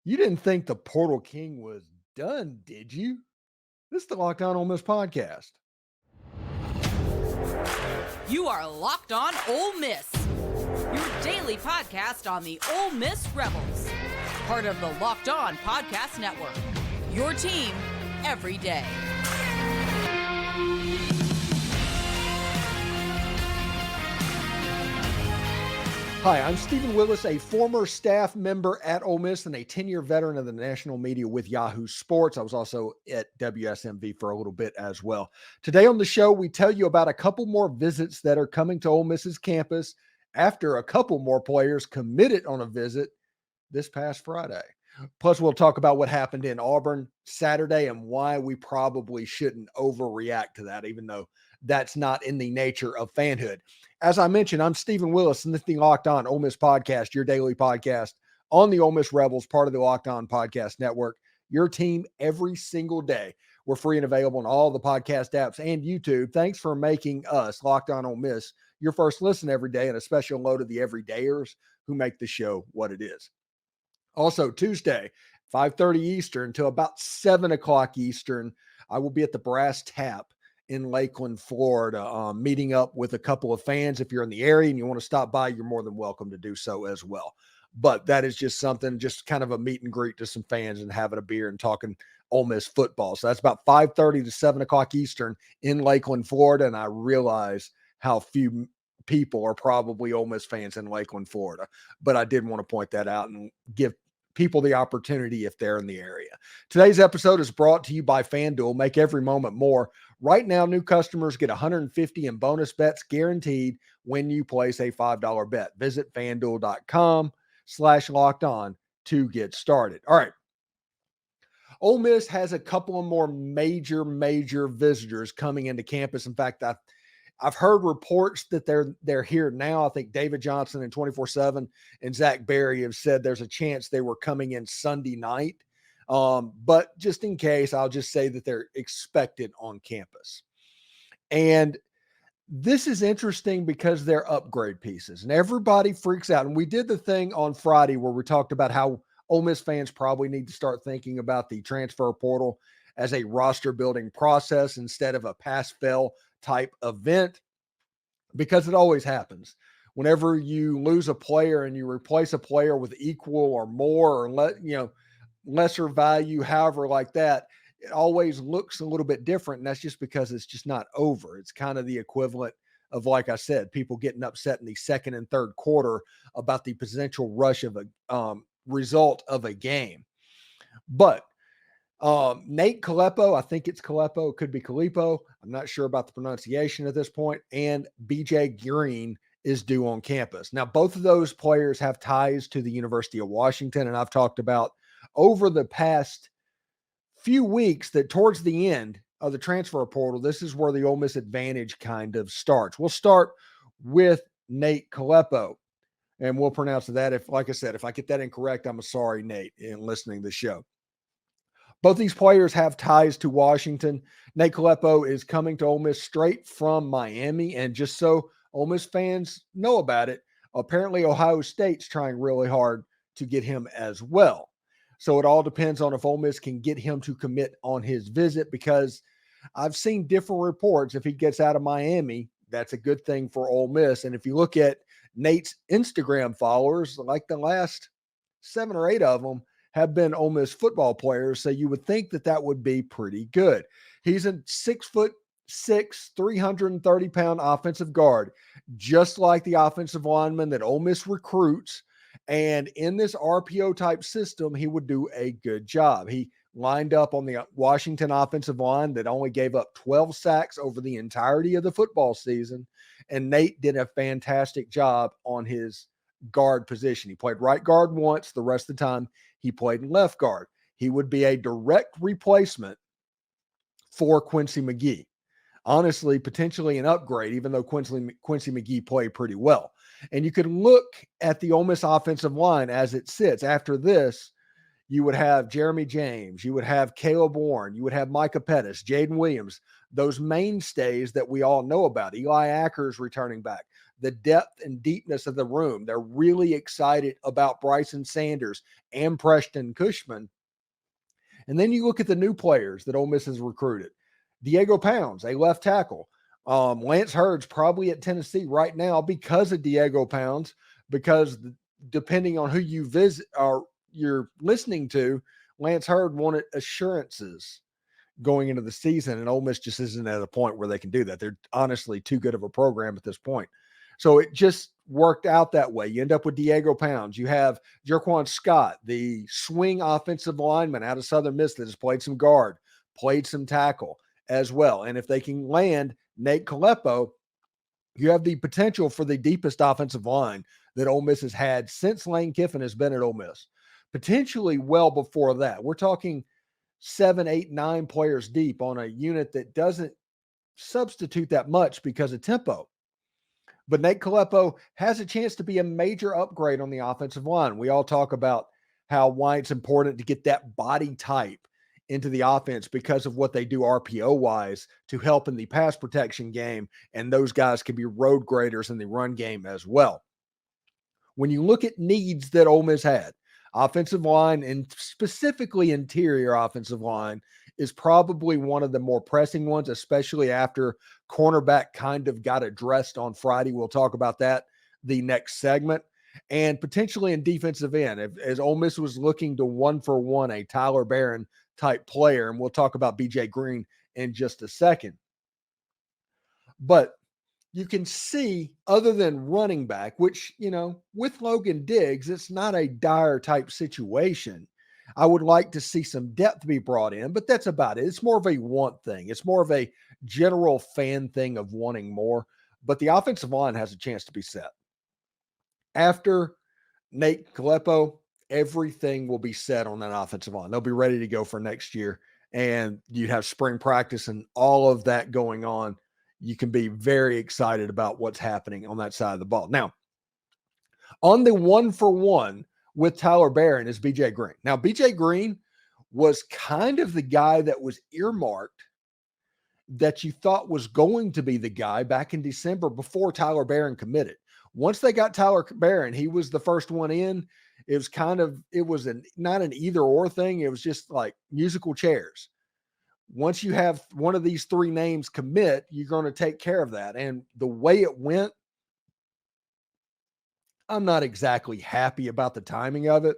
You didn't think the Portal King was done, did you? This is the Locked On Ole Miss podcast. You are Locked On Ole Miss, your daily podcast on the Ole Miss Rebels, part of the Locked On Podcast Network, your team every day. Hi, I'm Stephen Willis, a former staff member at Ole Miss and a 10-year veteran of the national media with Yahoo Sports. I was also at WSMV for a little bit as well. Today on the show, we tell you about a couple more visits that are coming to Ole Miss's campus after a couple more players committed on a visit this past Friday. Plus, we'll talk about what happened in Auburn Saturday and why we probably shouldn't overreact to that, even though that's not in the nature of fanhood. As I mentioned, I'm Stephen Willis, and this is the Locked On Ole Miss podcast, your daily podcast on the Ole Miss Rebels, part of the Locked On Podcast Network, your team every single day. We're free and available on all the podcast apps and YouTube. Thanks for making us, Locked On Ole Miss, your first listen every day, and a special load of the everydayers who make the show what it is. Also, Tuesday, 5:30 Eastern to about 7 o'clock Eastern, I will be at the Brass Tap in Lakeland, Florida, meeting up with a couple of fans. If you're in the area and you want to stop by, you're more than welcome to do so as well. But that is just something, just kind of a meet and greet to some fans and having a beer and talking Ole Miss football. So that's about 5:30 to 7 o'clock Eastern in Lakeland, Florida. And I realize how few people are probably Ole Miss fans in Lakeland, Florida. But I did want to point that out and give people the opportunity if they're in the area. Today's episode is brought to you by FanDuel. Make every moment more. Right now, new customers get $150 in bonus bets guaranteed when you place a $5 bet. Visit FanDuel.com/lockedon to get started. All right. Ole Miss has a couple of more major visitors coming into campus. In fact, I've heard reports that they're here now. I think David Johnson and 24/7 and Zach Berry have said there's a chance they were coming in Sunday night. But just in case, I'll just say that they're expected on campus. And this is interesting because they're upgrade pieces and everybody freaks out. And we did the thing on Friday where we talked about how Ole Miss fans probably need to start thinking about the transfer portal as a roster building process instead of a pass-fail type event, because it always happens. Whenever you lose a player and you replace a player with equal or more or lesser value, however, like that, it always looks a little bit different. And that's just because it's just not over. It's kind of the equivalent of, like I said, people getting upset in the second and third quarter about the potential rush of a result of a game. But Nate Kalepo, I think it's Kalepo, it could be Kalepo. I'm not sure about the pronunciation at this point. And B.J. Green is due on campus. Now, both of those players have ties to the University of Washington. And I've talked about over the past few weeks that towards the end of the transfer portal, this is where the Ole Miss advantage kind of starts. We'll start with Nate Kalepo. And we'll pronounce that. If I get that incorrect, I'm sorry, Nate, in listening to the show. Both these players have ties to Washington. Nate Kalepo is coming to Ole Miss straight from Miami. And just so Ole Miss fans know about it, apparently Ohio State's trying really hard to get him as well. So it all depends on if Ole Miss can get him to commit on his visit, because I've seen different reports. If he gets out of Miami, that's a good thing for Ole Miss. And if you look at Nate's Instagram followers, like the last 7 or 8 of them have been Ole Miss football players. So you would think that would be pretty good. He's a 6'6", 330-pound offensive guard, just like the offensive lineman that Ole Miss recruits. And in this RPO type system, he would do a good job. He lined up on the Washington offensive line that only gave up 12 sacks over the entirety of the football season. And Nate did a fantastic job on his guard position. He played right guard once. The rest of the time, he played left guard. He would be a direct replacement for Quincy McGee. Honestly, potentially an upgrade, even though Quincy McGee played pretty well. And you can look at the Ole Miss offensive line as it sits. After this, you would have Jeremy James, you would have Caleb Warren, you would have Micah Pettis, Jaden Williams, those mainstays that we all know about. Eli Ackers returning back. the depth and deepness of the room. They're really excited about Bryson Sanders and Preston Cushman. And then you look at the new players that Ole Miss has recruited. Diego Pounds, a left tackle. Lance Hurd's probably at Tennessee right now because of Diego Pounds, because depending on who you visit or you're listening to, Lance Hurd wanted assurances going into the season, and Ole Miss just isn't at a point where they can do that. They're honestly too good of a program at this point. So it just worked out that way. You end up with Diego Pounds. You have Jerquan Scott, the swing offensive lineman out of Southern Miss that has played some guard, played some tackle as well. And if they can land Nate Kalepo, you have the potential for the deepest offensive line that Ole Miss has had since Lane Kiffin has been at Ole Miss. Potentially well before that. We're talking 7, 8, 9 players deep on a unit that doesn't substitute that much because of tempo. But Nate Kalepo has a chance to be a major upgrade on the offensive line. We all talk about why it's important to get that body type into the offense because of what they do RPO-wise to help in the pass protection game, and those guys can be road graders in the run game as well. When you look at needs that Ole Miss had, offensive line and specifically interior offensive line is probably one of the more pressing ones, especially after cornerback kind of got addressed on Friday. We'll talk about that the next segment. And potentially in defensive end, as Ole Miss was looking to 1-for-1 a Tyler Barron type player, and we'll talk about B.J. Green in just a second. But you can see, other than running back, which, with Logan Diggs, it's not a dire type situation. I would like to see some depth be brought in, but that's about it. It's more of a want thing. It's more of a general fan thing of wanting more, but the offensive line has a chance to be set. After Nate Kalepo, everything will be set on that offensive line. They'll be ready to go for next year, and you'd have spring practice and all of that going on. You can be very excited about what's happening on that side of the ball. Now, on the 1-for-1 with Tyler Barron is B.J. Green. Now, B.J. Green was kind of the guy that was earmarked that you thought was going to be the guy back in December before Tyler Barron committed. Once they got Tyler Barron, he was the first one in. It was not an either or thing. It was just like musical chairs. Once you have one of these three names commit, you're going to take care of that. And the way it went, I'm not exactly happy about the timing of it.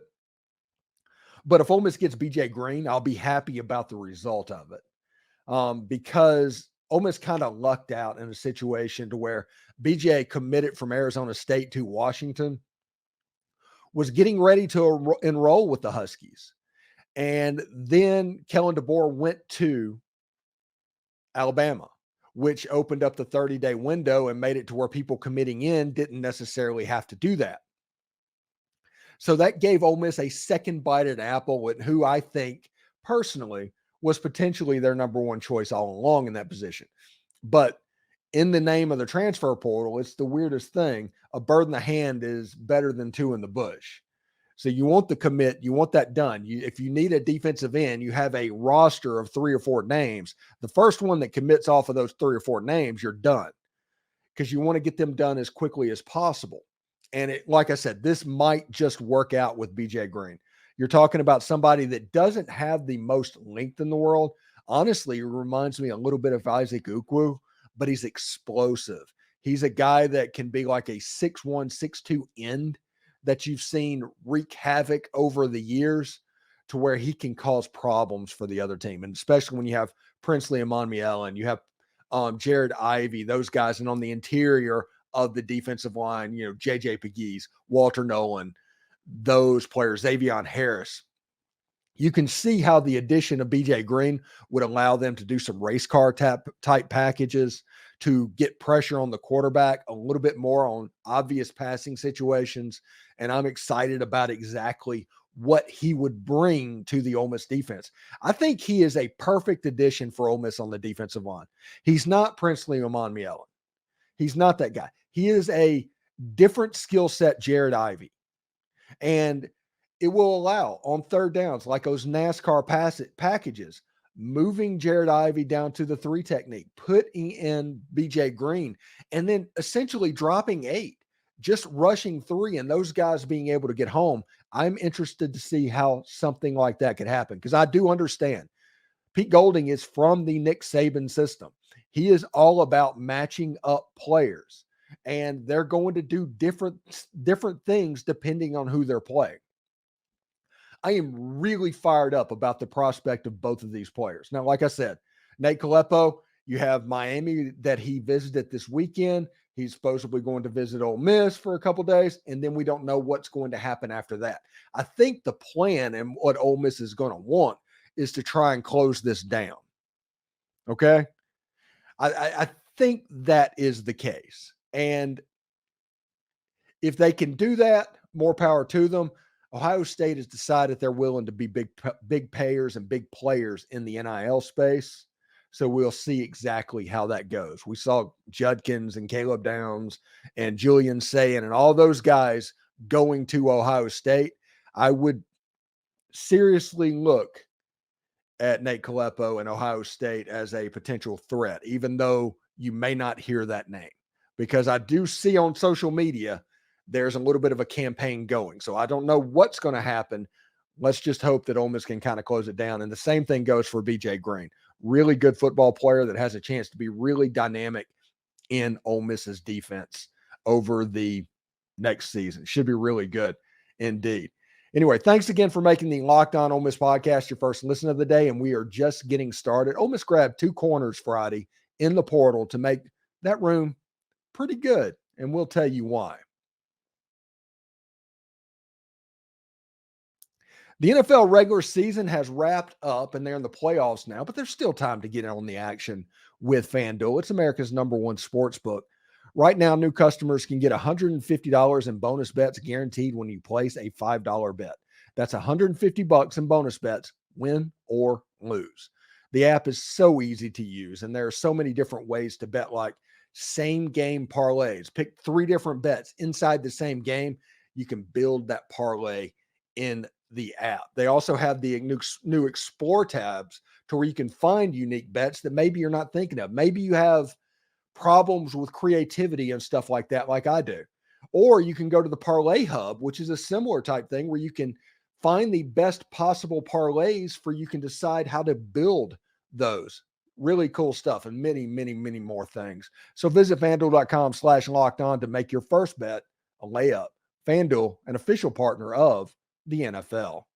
But if Ole Miss gets B.J. Green, I'll be happy about the result of it. Because Ole Miss kind of lucked out in a situation to where B.J. committed from Arizona State to Washington, was getting ready to enroll with the Huskies. And then Kellen DeBoer went to Alabama, which opened up the 30-day window and made it to where people committing in didn't necessarily have to do that. So that gave Ole Miss a second bite at apple with who I think personally was potentially their number one choice all along in that position. But in the name of the transfer portal, it's the weirdest thing. A bird in the hand is better than two in the bush. So you want the commit, you want that done. If you need a defensive end, you have a roster of 3 or 4 names. The first one that commits off of those 3 or 4 names, you're done, because you want to get them done as quickly as possible. And like I said, this might just work out with B.J. Green. You're talking about somebody that doesn't have the most length in the world. Honestly, it reminds me a little bit of Isaac Ukwu, but he's explosive. He's a guy that can be like a 6'1", 6'2" end that you've seen wreak havoc over the years, to where he can cause problems for the other team. And especially when you have Princely Amonmiel and you have Jared Ivey, those guys, and on the interior of the defensive line, J.J. Pegues, Walter Nolan, those players, Xavion Harris. You can see how the addition of B.J. Green would allow them to do some race car type packages to get pressure on the quarterback a little bit more on obvious passing situations. And I'm excited about exactly what he would bring to the Ole Miss defense. I think he is a perfect addition for Ole Miss on the defensive line. He's not Princely Amonmiel. He's not that guy. He is a different skill set Jared Ivey. And it will allow on third downs, like those NASCAR packages, moving Jared Ivey down to the 3 technique, putting in B.J. Green, and then essentially dropping 8, just rushing 3, and those guys being able to get home. I'm interested to see how something like that could happen, because I do understand Pete Golding is from the Nick Saban system. He is all about matching up players, and they're going to do different things depending on who they're playing. I am really fired up about the prospect of both of these players. Now, like I said, Nate Kalepo, you have Miami that he visited this weekend. He's supposedly going to visit Ole Miss for a couple days, and then we don't know what's going to happen after that. I think the plan and what Ole Miss is going to want is to try and close this down. Okay? I think that is the case. And if they can do that, more power to them. Ohio State has decided they're willing to be big payers and big players in the NIL space. So we'll see exactly how that goes. We saw Judkins and Caleb Downs and Julian Sayin and all those guys going to Ohio State. I would seriously look at Nate Kalepo and Ohio State as a potential threat, even though you may not hear that name, because I do see on social media there's a little bit of a campaign going. So I don't know what's going to happen. Let's just hope that Ole Miss can kind of close it down. And the same thing goes for B.J. Green. Really good football player that has a chance to be really dynamic in Ole Miss's defense over the next season. Should be really good indeed. Anyway, thanks again for making the Locked On Ole Miss podcast your first listen of the day, and we are just getting started. Ole Miss grabbed 2 corners Friday in the portal to make that room pretty good, and we'll tell you why. The NFL regular season has wrapped up, and they're in the playoffs now, but there's still time to get in on the action with FanDuel. It's America's #1 sports book. Right now, new customers can get $150 in bonus bets guaranteed when you place a $5 bet. That's $150 in bonus bets, win or lose. The app is so easy to use, and there are so many different ways to bet, like same game parlays. Pick 3 different bets inside the same game. You can build that parlay in the app. They also have the new Explore tabs to where you can find unique bets that maybe you're not thinking of. Maybe you have problems with creativity and stuff like that, like I do. Or you can go to the Parlay Hub, which is a similar type thing where you can find the best possible parlays for you can decide how to build those. Really cool stuff and many, many, many more things. So visit FanDuel.com/lockedon to make your first bet a layup. FanDuel, an official partner of the NFL.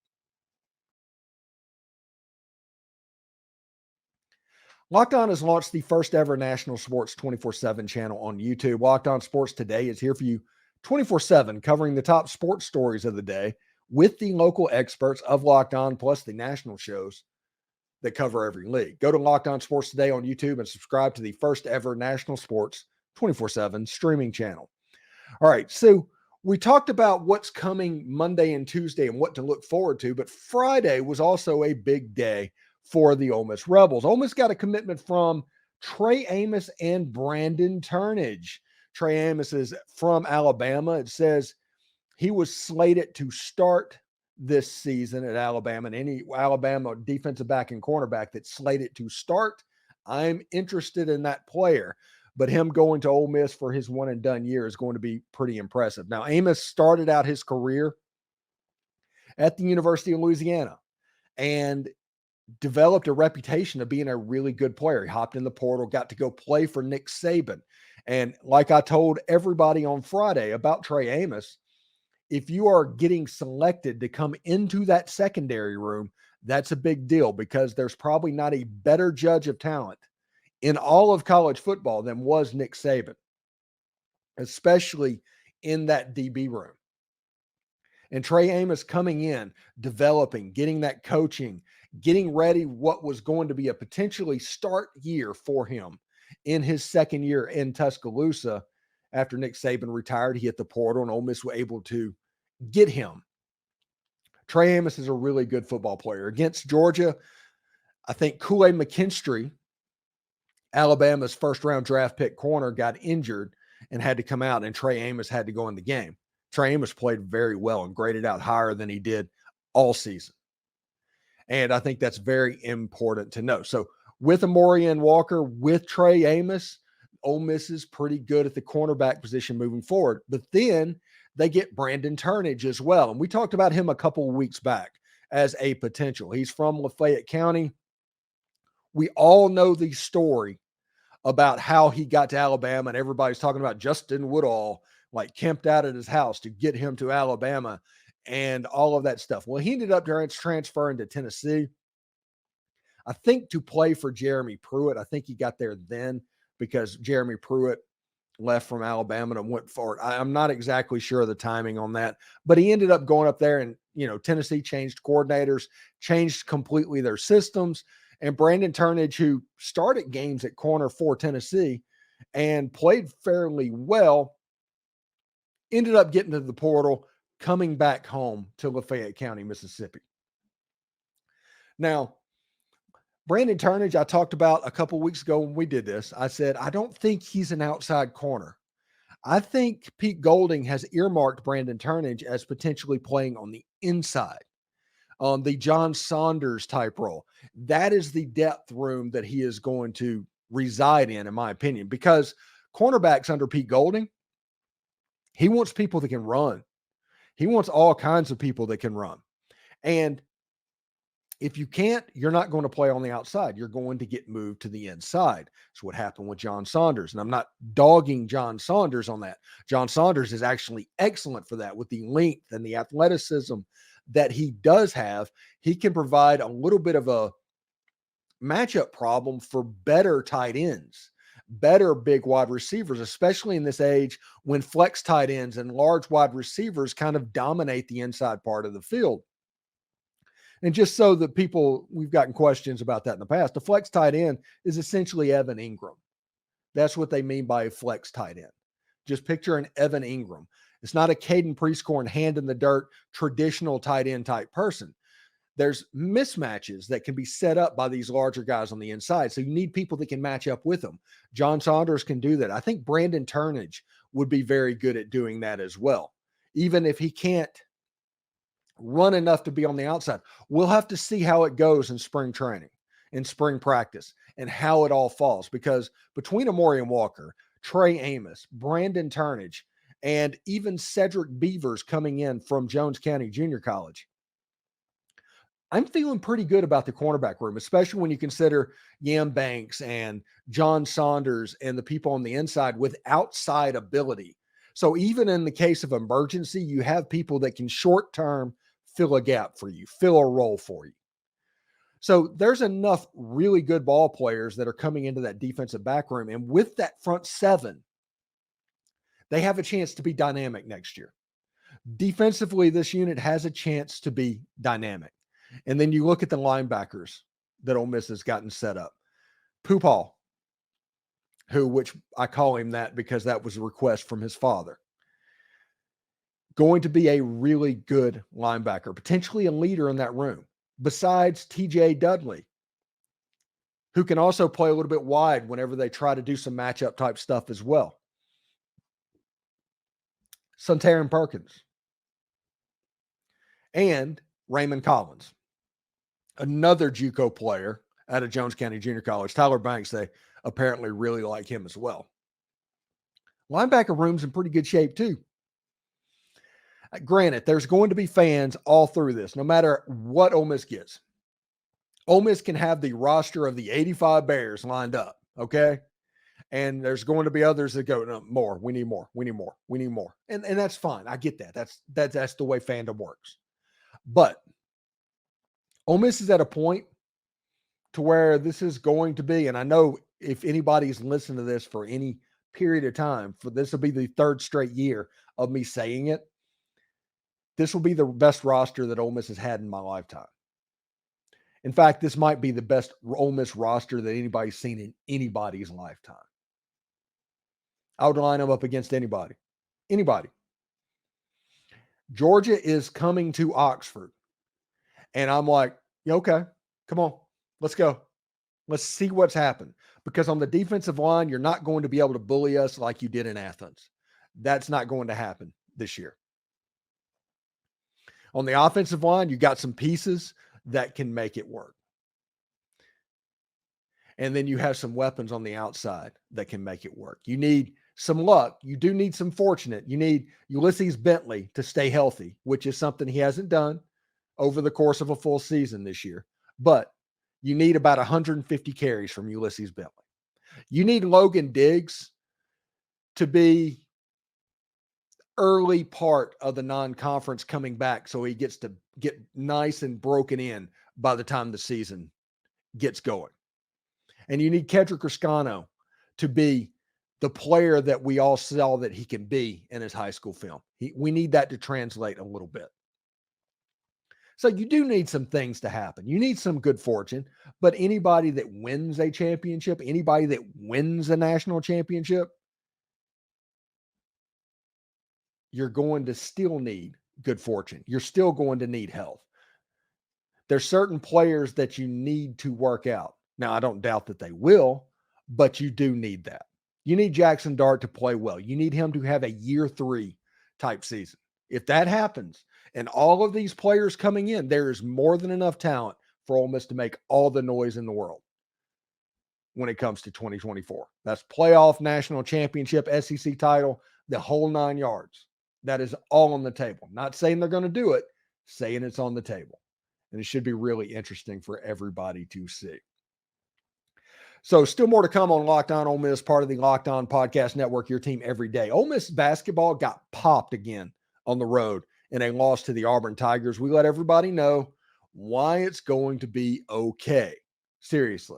Locked On has launched the first ever national sports 24/7 channel on YouTube. Locked On Sports Today is here for you 24/7, covering the top sports stories of the day with the local experts of Locked On, plus the national shows that cover every league. Go to Locked On Sports Today on YouTube and subscribe to the first ever national sports 24/7 streaming channel. All right, so we talked about what's coming Monday and Tuesday and what to look forward to, but Friday was also a big day for the Ole Miss Rebels. Ole Miss got a commitment from Trey Amos and Brandon Turnage. Trey Amos is from Alabama. It says he was slated to start this season at Alabama, and any Alabama defensive back and cornerback that's slated to start, I'm interested in that player. But him going to Ole Miss for his one and done year is going to be pretty impressive. Now, Amos started out his career at the University of Louisiana and developed a reputation of being a really good player. He hopped in the portal, got to go play for Nick Saban. And like I told everybody on Friday about Trey Amos, if you are getting selected to come into that secondary room, that's a big deal, because there's probably not a better judge of talent in all of college football than was Nick Saban, especially in that DB room. And Trey Amos coming in, developing, getting that coaching, getting ready what was going to be a potentially start year for him in his second year in Tuscaloosa. After Nick Saban retired, he hit the portal, and Ole Miss were able to get him. Trey Amos is a really good football player. Against Georgia, I think Kool-Aid McKinstry, Alabama's first-round draft pick corner, got injured and had to come out, and Trey Amos had to go in the game. Trey Amos played very well and graded out higher than he did all season. And I think that's very important to know. So with Amorion Walker, with Trey Amos, Ole Miss is pretty good at the cornerback position moving forward. But then they get Brandon Turnage as well. And we talked about him a couple of weeks back as a potential. He's from Lafayette County. We all know the story about how he got to Alabama, and everybody's talking about Justin Woodall, like camped out at his house to get him to Alabama and all of that stuff. Well, he ended up transferring to Tennessee, I think, to play for Jeremy Pruitt. I think he got there then because Jeremy Pruitt left from Alabama and went forward. I'm not exactly sure of the timing on that, but he ended up going up there, and, Tennessee changed coordinators, changed completely their systems. And Brandon Turnage, who started games at corner for Tennessee and played fairly well, ended up getting to the portal, coming back home to Lafayette County, Mississippi. Now, Brandon Turnage, I talked about a couple weeks ago when we did this. I said, I don't think he's an outside corner. I think Pete Golding has earmarked Brandon Turnage as potentially playing on the inside, on the John Saunders type role. That is the depth room that he is going to reside in my opinion, because cornerbacks under Pete Golding, he wants people that can run. He wants all kinds of people that can run. And if you can't, you're not going to play on the outside. You're going to get moved to the inside. It's what happened with John Saunders. And I'm not dogging John Saunders on that. John Saunders is actually excellent for that with the length and the athleticism that he does have. He can provide a little bit of a matchup problem for better tight ends, better big wide receivers, especially in this age when flex tight ends and large wide receivers kind of dominate the inside part of the field. And just so that we've gotten questions about that in the past, the flex tight end is essentially Evan Ingram. That's what they mean by a flex tight end. Just picture an Evan Ingram. It's not a Caden Prieskorn hand in the dirt, traditional tight end type person. There's mismatches that can be set up by these larger guys on the inside. So you need people that can match up with them. John Saunders can do that. I think Brandon Turnage would be very good at doing that as well. Even if he can't run enough to be on the outside. We'll have to see how it goes in spring training, in spring practice, and how it all falls, because between Amorion Walker, Trey Amos, Brandon Turnage, and even Cedric Beavers coming in from Jones County Junior College, I'm feeling pretty good about the cornerback room, especially when you consider Yam Banks and John Saunders and the people on the inside with outside ability. So even in the case of emergency, you have people that can short-term fill a gap for you, fill a role for you. So there's enough really good ball players that are coming into that defensive back room. And with that front seven, they have a chance to be dynamic next year. Defensively, this unit has a chance to be dynamic. And then you look at the linebackers that Ole Miss has gotten set up. Poopaw, which I call him that because that was a request from his father, going to be a really good linebacker, potentially a leader in that room, besides TJ Dudley, who can also play a little bit wide whenever they try to do some matchup type stuff as well. Suntaran Perkins and Raymond Collins, another JUCO player out of Jones County Junior College. Tyler Banks, they apparently really like him as well. Linebacker room's in pretty good shape too. Granted, there's going to be fans all through this, no matter what Ole Miss gets. Ole Miss can have the roster of the 85 Bears lined up, okay? And there's going to be others that go, no, more. We need more. We need more. We need more. And that's fine. I get that. That's the way fandom works. But Ole Miss is at a point to where this is going to be, and I know if anybody's listened to this for any period of time, for this will be the third straight year of me saying it, this will be the best roster that Ole Miss has had in my lifetime. In fact, this might be the best Ole Miss roster that anybody's seen in anybody's lifetime. I would line them up against anybody. Anybody. Georgia is coming to Oxford. And I'm like, yeah, okay, come on, let's go. Let's see what's happened. Because on the defensive line, you're not going to be able to bully us like you did in Athens. That's not going to happen this year. On the offensive line, you got some pieces that can make it work. And then you have some weapons on the outside that can make it work. You need some luck. You do need some fortunate. You need Ulysses Bentley to stay healthy, which is something he hasn't done over the course of a full season this year. But you need about 150 carries from Ulysses Bentley. You need Logan Diggs to be early part of the non-conference coming back so he gets to get nice and broken in by the time the season gets going. And you need Kedrick Riscano to be the player that we all saw that he can be in his high school film. We need that to translate a little bit. So you do need some things to happen. You need some good fortune, but anybody that wins a championship, anybody that wins a national championship, you're going to still need good fortune. You're still going to need health. There's certain players that you need to work out. Now, I don't doubt that they will, but you do need that. You need Jackson Dart to play well. You need him to have a year 3 type season. If that happens, and all of these players coming in, there is more than enough talent for Ole Miss to make all the noise in the world when it comes to 2024. That's playoff, national championship, SEC title, the whole 9 yards. That is all on the table. Not saying they're going to do it, saying it's on the table. And it should be really interesting for everybody to see. So still more to come on Locked On Ole Miss, part of the Locked On Podcast Network, your team every day. Ole Miss basketball got popped again on the road in a loss to the Auburn Tigers. We let everybody know why it's going to be okay. Seriously.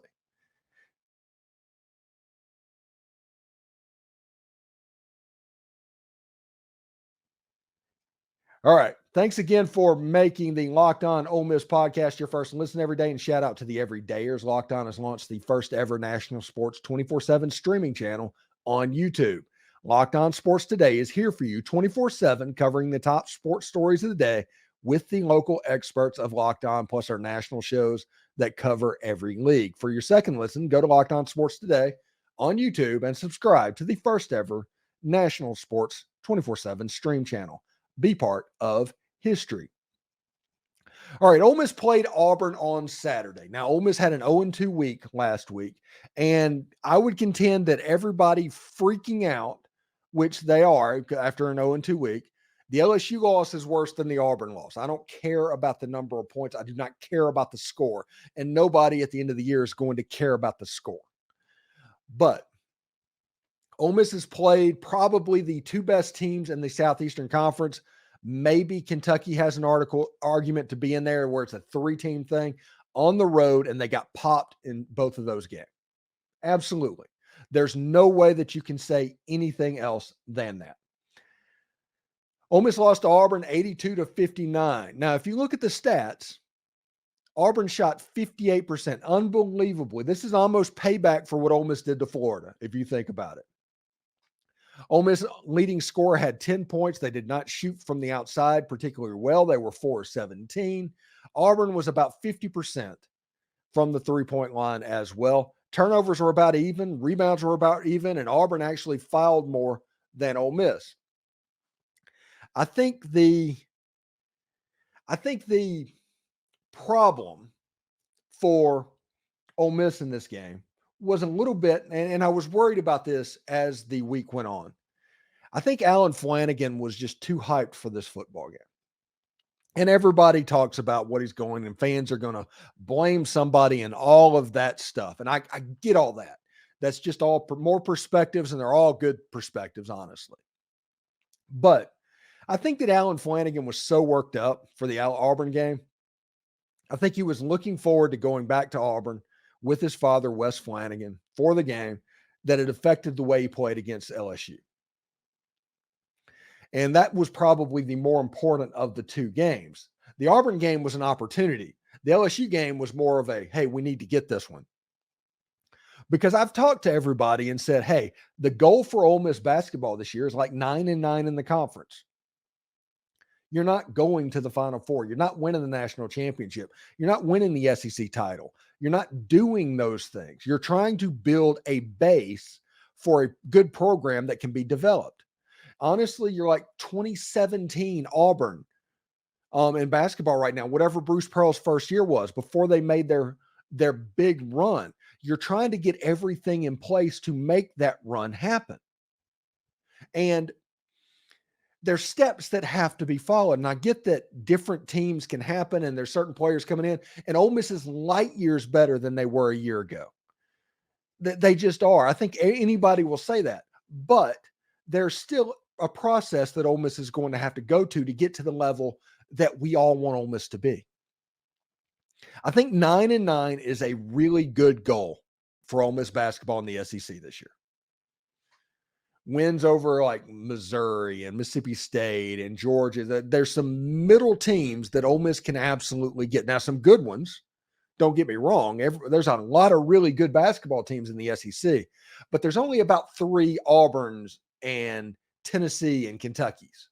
All right. Thanks again for making the Locked On Ole Miss podcast your first listen every day. And shout out to the everydayers. Locked On has launched the first ever national sports 24/7 streaming channel on YouTube. Locked On Sports Today is here for you 24/7, covering the top sports stories of the day with the local experts of Locked On, plus our national shows that cover every league. For your second listen, go to Locked On Sports Today on YouTube and subscribe to the first ever national sports 24/7 stream channel. Be part of history. All right, Ole Miss played Auburn on Saturday. Now, Ole Miss had an 0-2 week last week, and I would contend that everybody freaking out, which they are after an 0-2 week, the LSU loss is worse than the Auburn loss. I don't care about the number of points. I do not care about the score, and nobody at the end of the year is going to care about the score. But Ole Miss has played probably the 2 best teams in the Southeastern Conference. Maybe Kentucky has an argument to be in there where it's a 3-team thing on the road, and they got popped in both of those games. Absolutely. There's no way that you can say anything else than that. Ole Miss lost to Auburn 82-59. Now, if you look at the stats, Auburn shot 58%. Unbelievably. This is almost payback for what Ole Miss did to Florida, if you think about it. Ole Miss leading scorer had 10 points. They did not shoot from the outside particularly well. They were 4-17. Auburn was about 50% from the 3-point line as well. Turnovers were about even. Rebounds were about even. And Auburn actually fouled more than Ole Miss. I think the problem for Ole Miss in this game was a little bit, and I was worried about this as the week went on. I think Alan Flanagan was just too hyped for this football game. And everybody talks about what he's going, and fans are going to blame somebody and all of that stuff. And I get all that. That's just all more perspectives, and they're all good perspectives, honestly. But I think that Alan Flanagan was so worked up for the Auburn game. I think he was looking forward to going back to Auburn with his father, Wes Flanagan, for the game, that it affected the way he played against LSU. And that was probably the more important of the 2 games. The Auburn game was an opportunity. The LSU game was more of a, hey, we need to get this one. Because I've talked to everybody and said, hey, the goal for Ole Miss basketball this year is like 9-9 in the conference. You're not going to the Final Four. You're not winning the national championship. You're not winning the SEC title. You're not doing those things. You're trying to build a base for a good program that can be developed. Honestly, you're like 2017 Auburn in basketball right now, whatever Bruce Pearl's first year was, before they made their big run. You're trying to get everything in place to make that run happen. And there's steps that have to be followed. And I get that different teams can happen and there's certain players coming in, and Ole Miss is light years better than they were a year ago. They just are. I think anybody will say that, but there's still a process that Ole Miss is going to have to go to get to the level that we all want Ole Miss to be. I think 9-9 is a really good goal for Ole Miss basketball in the SEC this year. Wins over like Missouri and Mississippi State and Georgia. There's some middle teams that Ole Miss can absolutely get. Now, some good ones. Don't get me wrong. There's a lot of really good basketball teams in the SEC, but there's only about 3 Auburns and Tennessee and Kentucky's.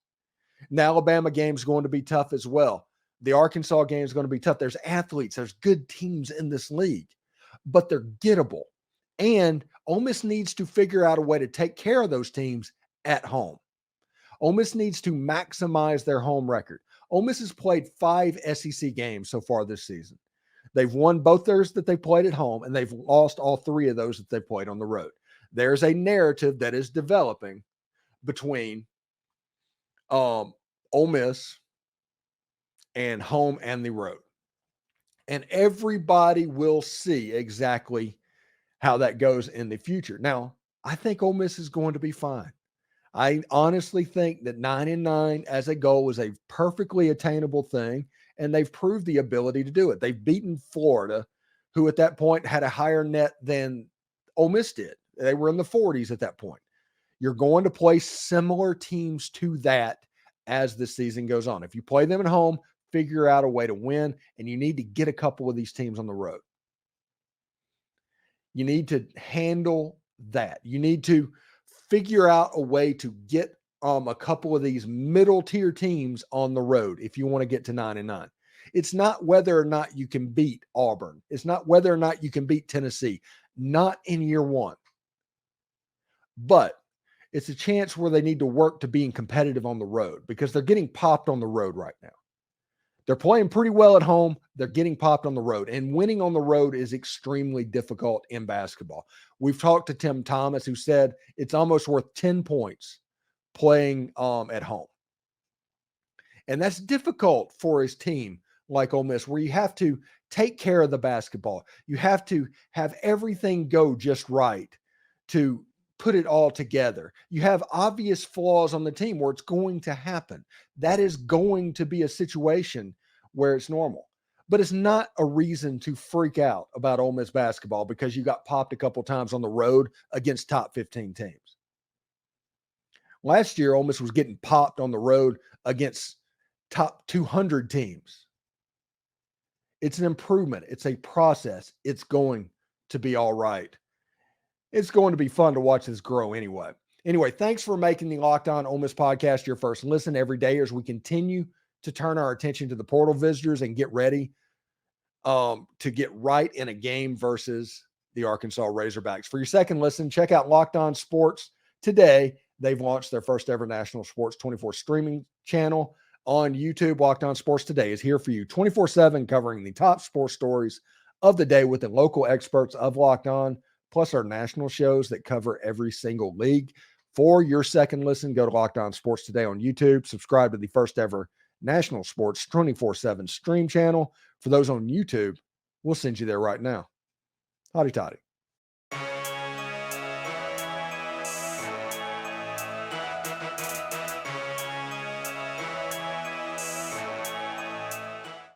The Alabama game's going to be tough as well. The Arkansas game is going to be tough. There's athletes. There's good teams in this league, but they're gettable. And Ole Miss needs to figure out a way to take care of those teams at home. Ole Miss needs to maximize their home record. Ole Miss has played 5 SEC games so far this season. They've won both theirs that they played at home, and they've lost all 3 of those that they played on the road. There's a narrative that is developing between Ole Miss and home and the road. And everybody will see exactly how that goes in the future. Now, I think Ole Miss is going to be fine. I honestly think that 9-9 as a goal is a perfectly attainable thing, and they've proved the ability to do it. They've beaten Florida, who at that point had a higher net than Ole Miss did. They were in the 40s at that point. You're going to play similar teams to that as the season goes on. If you play them at home, figure out a way to win, and you need to get a couple of these teams on the road. You need to handle that. You need to figure out a way to get a couple of these middle tier teams on the road if you want to get to 9-9. It's not whether or not you can beat Auburn. It's not whether or not you can beat Tennessee. Not in year one. But it's a chance where they need to work to being competitive on the road because they're getting popped on the road right now. They're playing pretty well at home. They're getting popped on the road. And winning on the road is extremely difficult in basketball. We've talked to Tim Thomas, who said it's almost worth 10 points playing at home. And that's difficult for his team like Ole Miss, where you have to take care of the basketball. You have to have everything go just right to put it all together. You have obvious flaws on the team where it's going to happen. That is going to be a situation where it's normal. But it's not a reason to freak out about Ole Miss basketball because you got popped a couple times on the road against top 15 teams. Last year, Ole Miss was getting popped on the road against top 200 teams. It's an improvement. It's a process. It's going to be all right. It's going to be fun to watch this grow anyway. Anyway, thanks for making the Locked On Ole Miss podcast your first listen every day as we continue to turn our attention to the portal visitors and get ready to get right in a game versus the Arkansas Razorbacks. For your second listen, check out Locked On Sports today. They've launched their first ever national sports 24 streaming channel on YouTube. Locked On Sports Today is here for you 24/7, covering the top sports stories of the day with the local experts of Locked On, plus our national shows that cover every single league. For your second listen, go to Locked On Sports Today on YouTube. Subscribe to the first ever national sports 24/7 stream channel. For those on YouTube, we'll send you there right now. Hotty toddy.